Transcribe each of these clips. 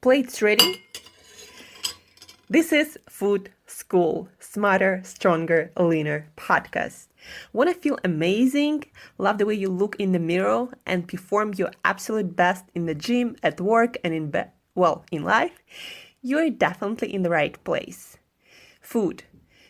Plates ready? This is Food School, Smarter, Stronger, Leaner podcast. Want to feel amazing? Love the way you look in the mirror and perform your absolute best in the gym, at work, and in life? You're definitely in the right place. Food.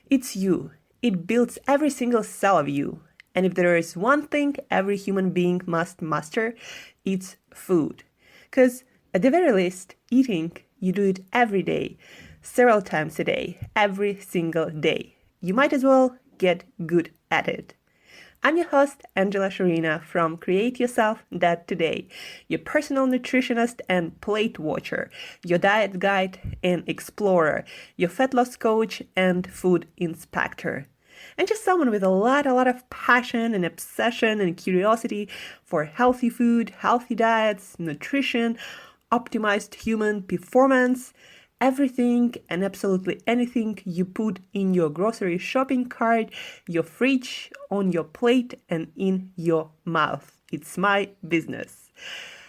It's you. It builds every single cell of you. And if there is one thing every human being must master, it's food. Because at the very least, eating, you do it every day, several times a day, every single day. You might as well get good at it. I'm your host, Shurina from createyourself.today, your personal nutritionist and plate watcher, your diet guide and explorer, your fat loss coach and food inspector. And just someone with a lot of passion and obsession and curiosity for healthy food, healthy diets, nutrition, optimized human performance, everything and absolutely anything you put in your grocery shopping cart, your fridge, on your plate, and in your mouth. It's my business.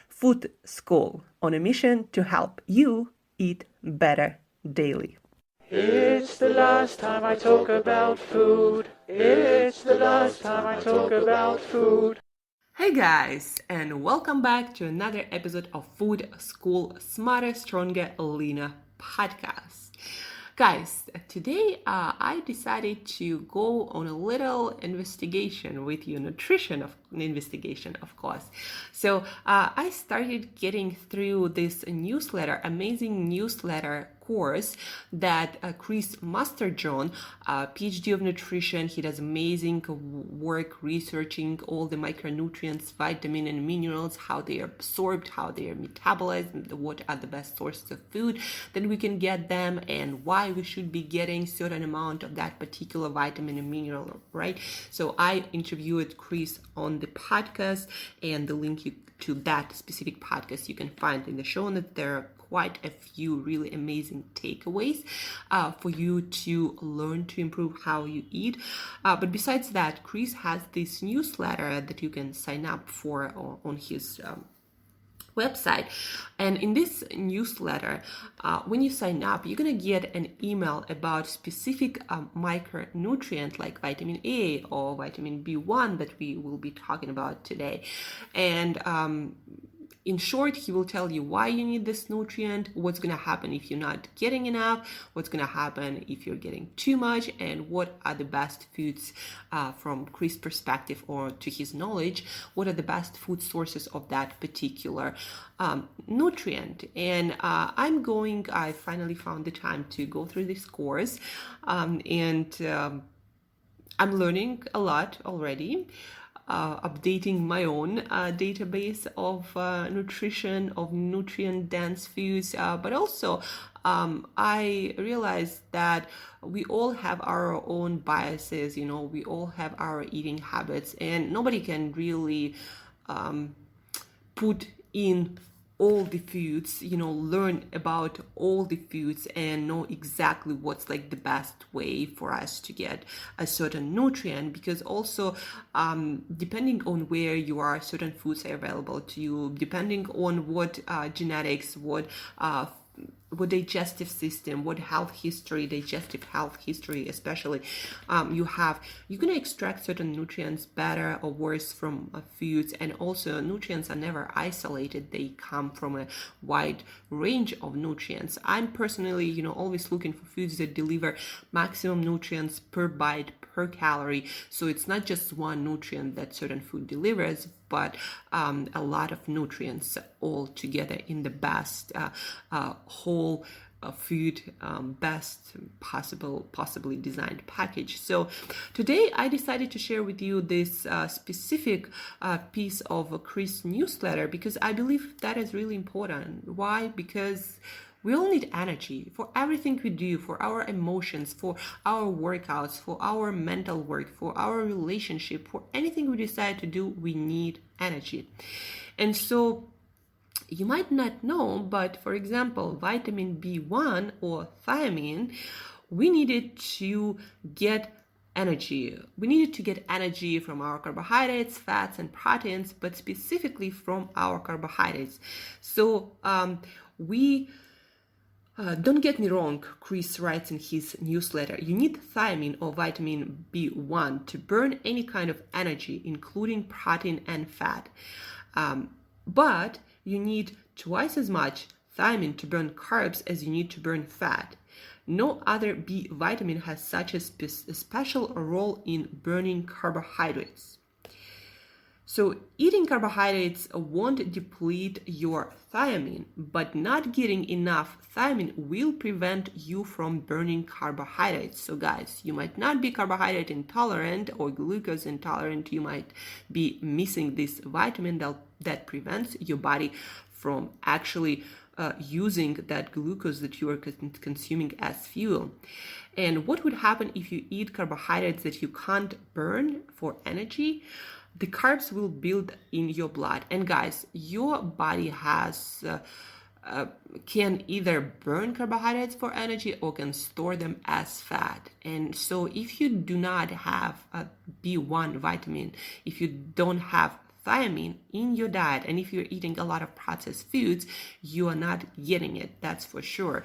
Food School, on a mission to help you eat better daily. It's the last time I talk about food. It's the last time I talk about food. Hey guys, and welcome back to another episode of Food School Smarter, Stronger, Leaner podcast. Guys, today I decided to go on a little investigation with you, investigation, of course. So I started getting through this amazing newsletter course that Chris Masterjohn, PhD of nutrition, he does amazing work researching all the micronutrients, vitamin and minerals, how they are absorbed, how they are metabolized, what are the best sources of food that we can get them, and why we should be getting certain amount of that particular vitamin and mineral, right? So I interviewed Chris on the podcast, and the link to that specific podcast you can find in the show notes. There are quite a few really amazing takeaways for you to learn to improve how you eat. But besides that, Chris has this newsletter that you can sign up for on his website. And in this newsletter, when you sign up, you're going to get an email about specific micronutrient like vitamin A or vitamin B1 that we will be talking about today. And in short, he will tell you why you need this nutrient, what's going to happen if you're not getting enough, what's going to happen if you're getting too much, and what are the best foods from Chris' perspective or to his knowledge, what are the best food sources of that particular nutrient. And I finally found the time to go through this course, and I'm learning a lot already. Updating my own database of nutrition, of nutrient-dense foods, but also I realized that we all have our own biases, we all have our eating habits, and nobody can really put in all the foods, learn about all the foods and know exactly what's like the best way for us to get a certain nutrient, because also depending on where you are, certain foods are available to you, depending on what genetics, what digestive system, what digestive health history especially you're going to extract certain nutrients better or worse from foods. And also nutrients are never isolated, they come from a wide range of nutrients. I'm personally always looking for foods that deliver maximum nutrients per bite, per calorie. So it's not just one nutrient that certain food delivers, but a lot of nutrients all together in the best whole food, best possibly designed package. So today I decided to share with you this specific piece of Chris' newsletter, because I believe that is really important. Why? Because we all need energy for everything we do, for our emotions, for our workouts, for our mental work, for our relationship, for anything we decide to do, we need energy. And so you might not know, but for example, vitamin B1 or thiamine, we needed to get energy. We needed to get energy from our carbohydrates, fats, and proteins, but specifically from our carbohydrates. So we Don't get me wrong, Chris writes in his newsletter, you need thiamine or vitamin B1 to burn any kind of energy, including protein and fat. But you need twice as much thiamine to burn carbs as you need to burn fat. No other B vitamin has such a special role in burning carbohydrates. So eating carbohydrates won't deplete your thiamine, but not getting enough thiamine will prevent you from burning carbohydrates. So guys, you might not be carbohydrate intolerant or glucose intolerant. You might be missing this vitamin that prevents your body from actually using that glucose that you are consuming as fuel. And what would happen if you eat carbohydrates that you can't burn for energy? The carbs will build in your blood. And guys, your body has can either burn carbohydrates for energy or can store them as fat. And so if you do not have a B1 vitamin, if you don't have thiamine in your diet, and if you're eating a lot of processed foods, you are not getting it, that's for sure.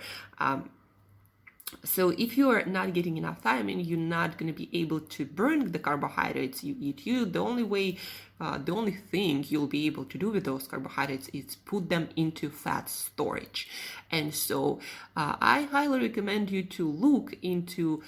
So if you're not getting enough thiamine, you're not going to be able to burn the carbohydrates you eat. The only thing you'll be able to do with those carbohydrates is put them into fat storage. And so I highly recommend you to look into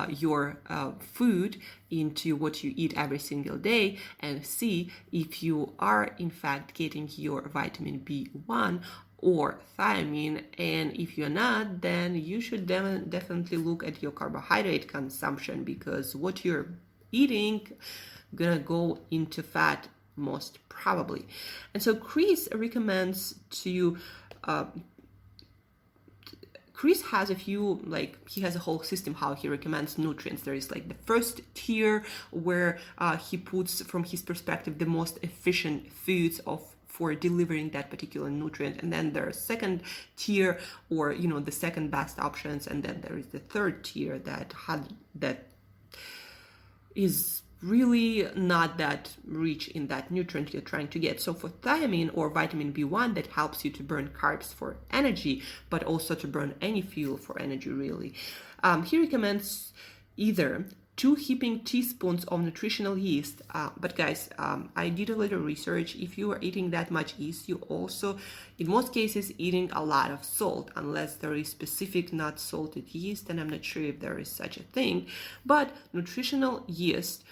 your food, into what you eat every single day, and see if you are in fact getting your vitamin B1 or thiamine. And if you're not, then you should definitely look at your carbohydrate consumption, because what you're eating gonna go into fat most probably. And so Chris recommends to Chris has a few, he has a whole system how he recommends nutrients. There is the first tier where he puts, from his perspective, the most efficient foods for delivering that particular nutrient. And then there's second tier, or the second best options. And then there is the third tier that is really not that rich in that nutrient you're trying to get. So for thiamine or vitamin B1, that helps you to burn carbs for energy, but also to burn any fuel for energy, really. He recommends either 2 heaping teaspoons of nutritional yeast. But guys, I did a little research. If you are eating that much yeast, you also, in most cases, eating a lot of salt, unless there is specific not salted yeast, and I'm not sure if there is such a thing. But nutritional yeast,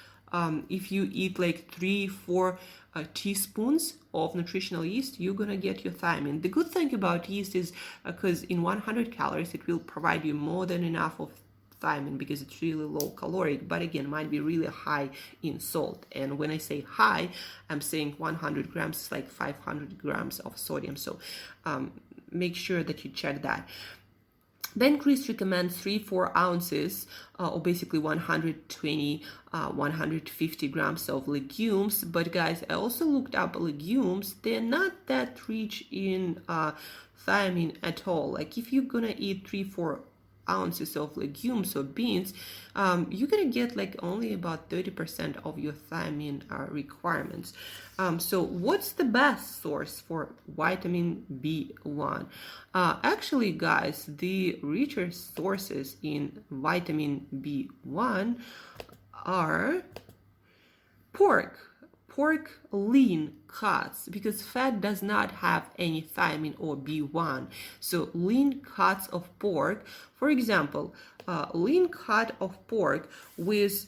if you eat 3-4 teaspoons of nutritional yeast, you're gonna get your thiamine. The good thing about yeast is because in 100 calories, it will provide you more than enough of thiamine, because it's really low caloric, but again might be really high in salt. And when I say high, I'm saying 100 grams is like 500 grams of sodium. So make sure that you check that. Then Chris recommends 3-4 ounces, or basically 120, 150 grams of legumes. But guys, I also looked up legumes. They're not that rich in thiamine at all. If you're gonna eat 3-4 ounces of legumes or beans, you're gonna get only about 30% of your thiamine requirements. So what's the best source for vitamin B1? Actually, guys, the richer sources in vitamin B1 are pork lean cuts, because fat does not have any thiamine or B1. So lean cuts of pork, for example, lean cut of pork with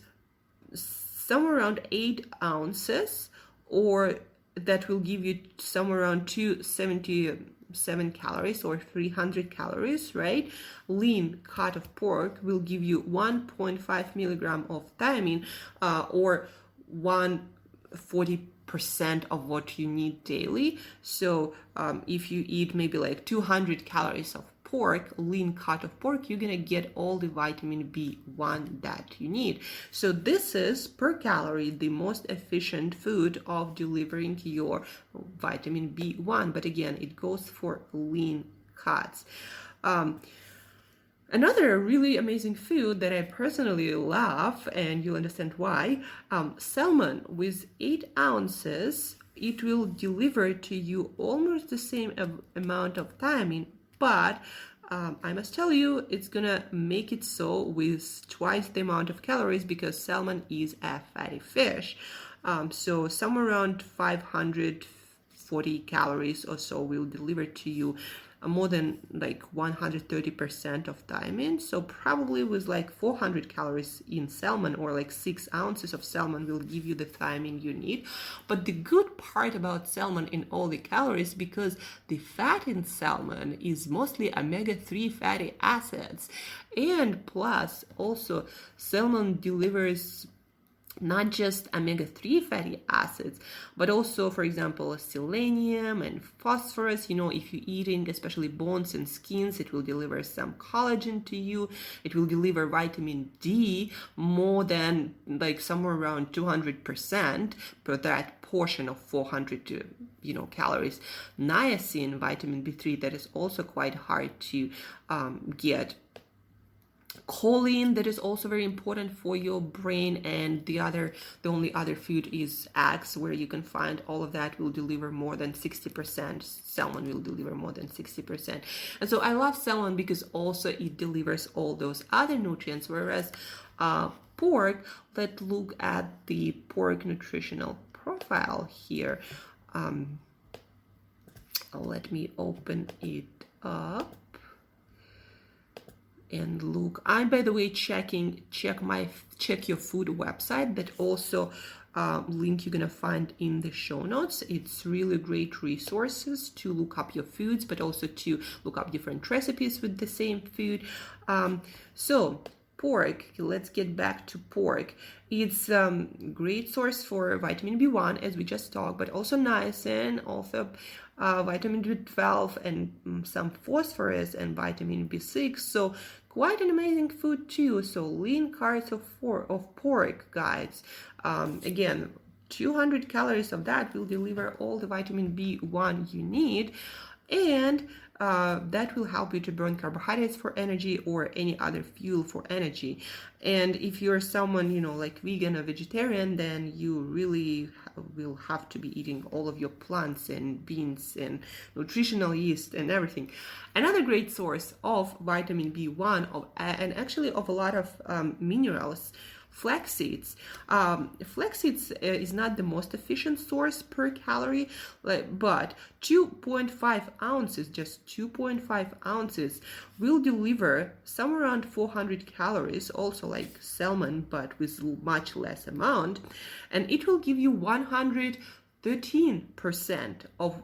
somewhere around 8 ounces, or that will give you somewhere around 277 calories or 300 calories, right? Lean cut of pork will give you 1.5 milligram of thiamine, or 140% of what you need daily. So if you eat maybe 200 calories of pork, lean cut of pork, you're gonna get all the vitamin B1 that you need. So this is per calorie the most efficient food of delivering your vitamin B1. But again, it goes for lean cuts. Another really amazing food that I personally love, and you'll understand why, salmon with 8 ounces, it will deliver to you almost the same amount of thiamine, but I must tell you, it's gonna make it so with twice the amount of calories because salmon is a fatty fish. So somewhere around 540 calories or so will deliver to you more than like 130% of thiamine. So probably with like 400 calories in salmon or like 6 ounces of salmon will give you the thiamine you need. But the good part about salmon in all the calories, because the fat in salmon is mostly omega-3 fatty acids, and plus also salmon delivers not just omega-3 fatty acids, but also, for example, selenium and phosphorus. If you're eating especially bones and skins, it will deliver some collagen to you. It will deliver vitamin D more than like somewhere around 200% per that portion of 400 calories. Niacin, vitamin B3, that is also quite hard to get. Choline, that is also very important for your brain, and the only other food is eggs, where you can find all of that will deliver more than 60%. Salmon will deliver more than 60%. And so I love salmon because also it delivers all those other nutrients, whereas pork, let's look at the pork nutritional profile here. Let me open it up and look. I'm, by the way, check your food website, that also link you're gonna find in the show notes. It's really great resources to look up your foods, but also to look up different recipes with the same food. So pork, let's get back to pork. It's a great source for vitamin B1, as we just talked, but also niacin, also vitamin B12, and some phosphorus and vitamin B6. So quite an amazing food too. So lean carbs of pork, guys. Again, 200 calories of that will deliver all the vitamin B1 you need, and that will help you to burn carbohydrates for energy or any other fuel for energy. And if you're someone, like vegan or vegetarian, then you really will have to be eating all of your plants and beans and nutritional yeast and everything. Another great source of vitamin B1 and actually of a lot of minerals, flax seeds. Flax seeds is not the most efficient source per calorie, but 2.5 ounces, just 2.5 ounces, will deliver somewhere around 400 calories, also like salmon, but with much less amount, and it will give you 113% of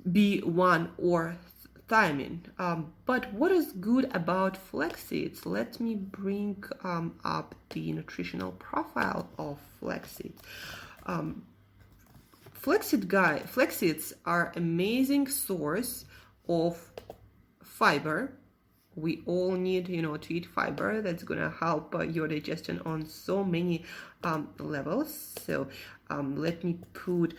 B1 or thiamine. But what is good about flax seeds? Let me bring up the nutritional profile of flax seeds. Flax seeds are amazing source of fiber. We all need, to eat fiber. That's gonna help your digestion on so many levels. So let me put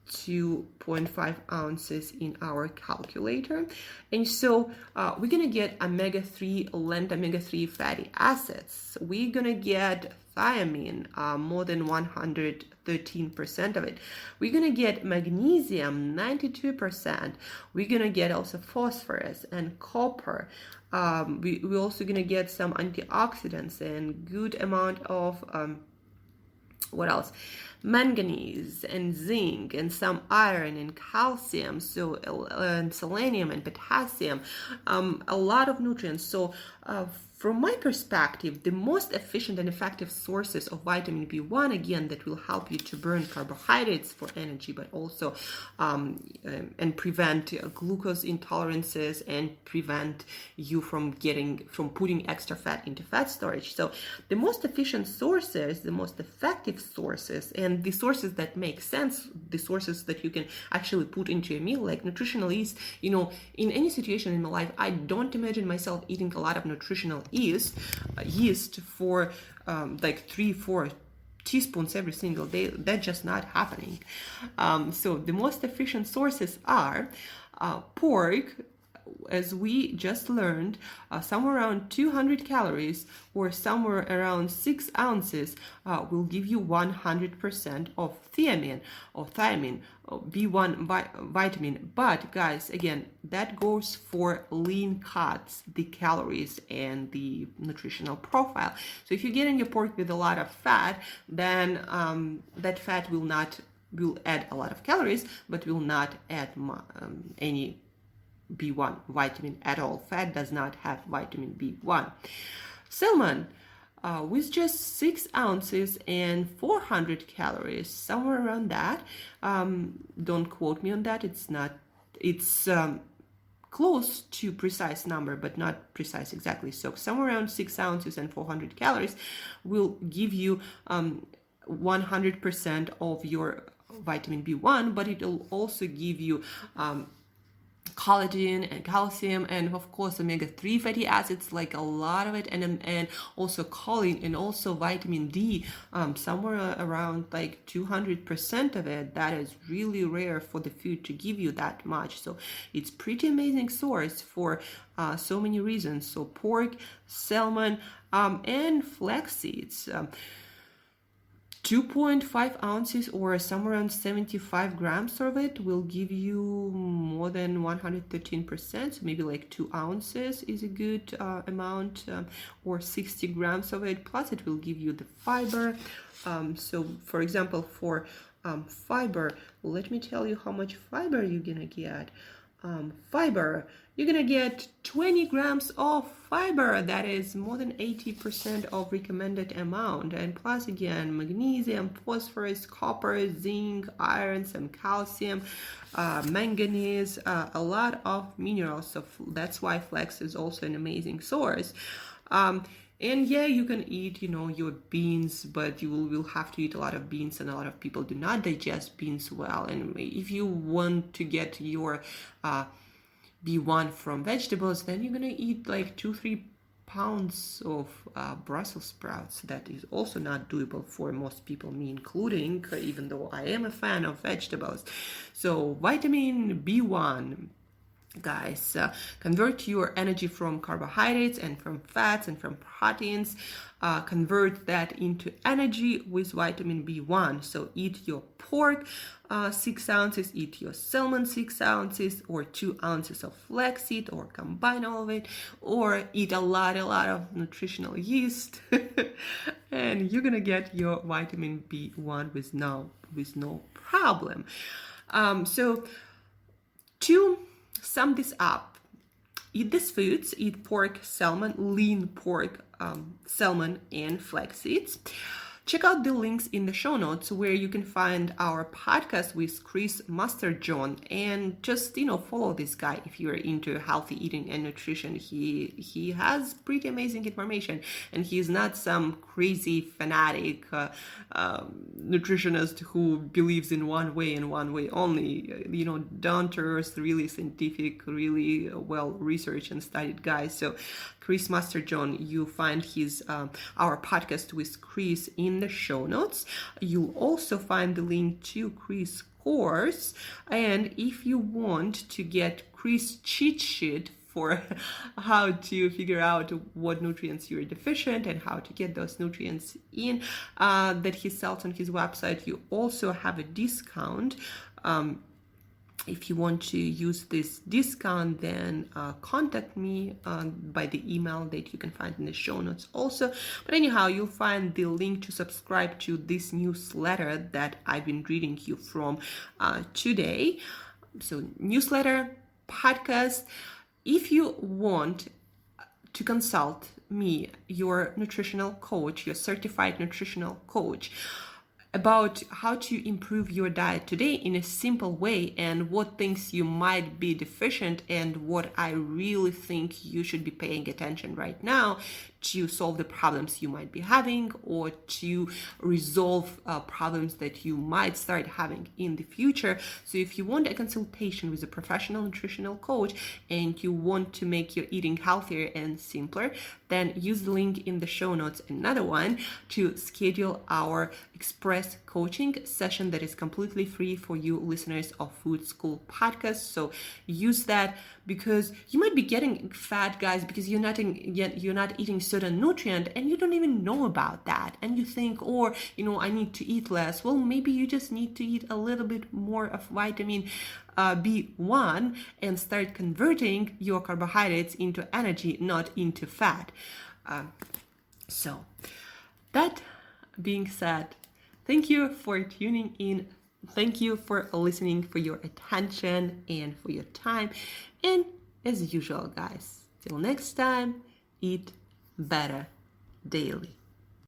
2.5 ounces in our calculator. And so we're gonna get omega-3 fatty acids. We're gonna get thiamine, more than 113% of it. We're gonna get magnesium, 92%. We're gonna get also phosphorus and copper. We're also gonna get some antioxidants and good amount of what else? Manganese and zinc and some iron and calcium, so and selenium and potassium, a lot of nutrients. So from my perspective, the most efficient and effective sources of vitamin B1, again, that will help you to burn carbohydrates for energy, but also and prevent glucose intolerances and prevent you from putting extra fat into fat storage. So the most efficient sources, the most effective sources, and the sources that make sense, the sources that you can actually put into a meal, like nutritional yeast. In any situation in my life, I don't imagine myself eating a lot of nutritional yeast for like 3-4 teaspoons every single day. That's just not happening. So the most efficient sources are pork, as we just learned, somewhere around 200 calories or somewhere around 6 ounces will give you 100% of thiamine or thiamine, or B1 vitamin. But guys, again, that goes for lean cuts, the calories and the nutritional profile. So if you're getting your pork with a lot of fat, then that fat will add a lot of calories, but will not add any B1 vitamin at all. Fat does not have vitamin B1. Salmon, with just 6 ounces and 400 calories, somewhere around that. Don't quote me on that. It's close to precise number, but not precise exactly. So somewhere around 6 ounces and 400 calories will give you 100% of your vitamin B1, but it will also give you collagen and calcium, and of course omega-3 fatty acids, like a lot of it, and also choline, and also vitamin D, somewhere around like 200% of it. That is really rare for the food to give you that much. So it's pretty amazing source for so many reasons. So pork, salmon, and flax seeds. 2.5 ounces or somewhere around 75 grams of it will give you more than 113%. So maybe like 2 ounces is a good amount, or 60 grams of it. Plus it will give you the fiber. So for example, for fiber, let me tell you how much fiber you're gonna get. Fiber, you're gonna get 20 grams of fiber. That is more than 80% of recommended amount. And plus again, magnesium, phosphorus, copper, zinc, iron, some calcium, manganese, a lot of minerals. So that's why flax is also an amazing source. And yeah, you can eat, your beans, but you will have to eat a lot of beans, and a lot of people do not digest beans well. And if you want to get your B1 from vegetables, then you're gonna eat like 2-3 pounds of Brussels sprouts. That is also not doable for most people, me including, even though I am a fan of vegetables. So vitamin B1, guys, convert your energy from carbohydrates and from fats and from proteins, convert that into energy with vitamin B1. So eat your pork 6 ounces, eat your salmon 6 ounces, or 2 ounces of flaxseed, or combine all of it, or eat a lot of nutritional yeast and you're gonna get your vitamin B1 with no problem. So to sum this up, eat these foods, eat pork, salmon, lean pork, salmon, and flax seeds. Check out the links in the show notes where you can find our podcast with Chris Masterjohn, and just follow this guy if you're into healthy eating and nutrition. He has pretty amazing information, and he's not some crazy fanatic nutritionist who believes in one way and one way only. Down to earth, really scientific, really well researched and studied guy. So Chris Masterjohn, you find his our podcast with Chris in the show notes. You'll also find the link to Chris' course, and if you want to get Chris' cheat sheet for how to figure out what nutrients you're deficient and how to get those nutrients in, that he sells on his website, you also have a discount. If you want to use this discount, then contact me by the email that you can find in the show notes also. But anyhow, you'll find the link to subscribe to this newsletter that I've been reading you from today. So newsletter, podcast. If you want to consult me, your nutritional coach, your certified nutritional coach, about how to improve your diet today in a simple way, and what things you might be deficient, and what I really think you should be paying attention right now to solve the problems you might be having or to resolve problems that you might start having in the future. So if you want a consultation with a professional nutritional coach and you want to make your eating healthier and simpler, then use the link in the show notes, another one, to schedule our express coaching session that is completely free for you listeners of Food School Podcast. So use that, because you might be getting fat, guys, because you're not eating certain nutrient and you don't even know about that, and you think, or I need to eat less. Well, maybe you just need to eat a little bit more of vitamin B1 and start converting your carbohydrates into energy, not into fat. So that being said, thank you for tuning in. Thank you for listening, for your attention and for your time. And as usual, guys, till next time, eat better daily.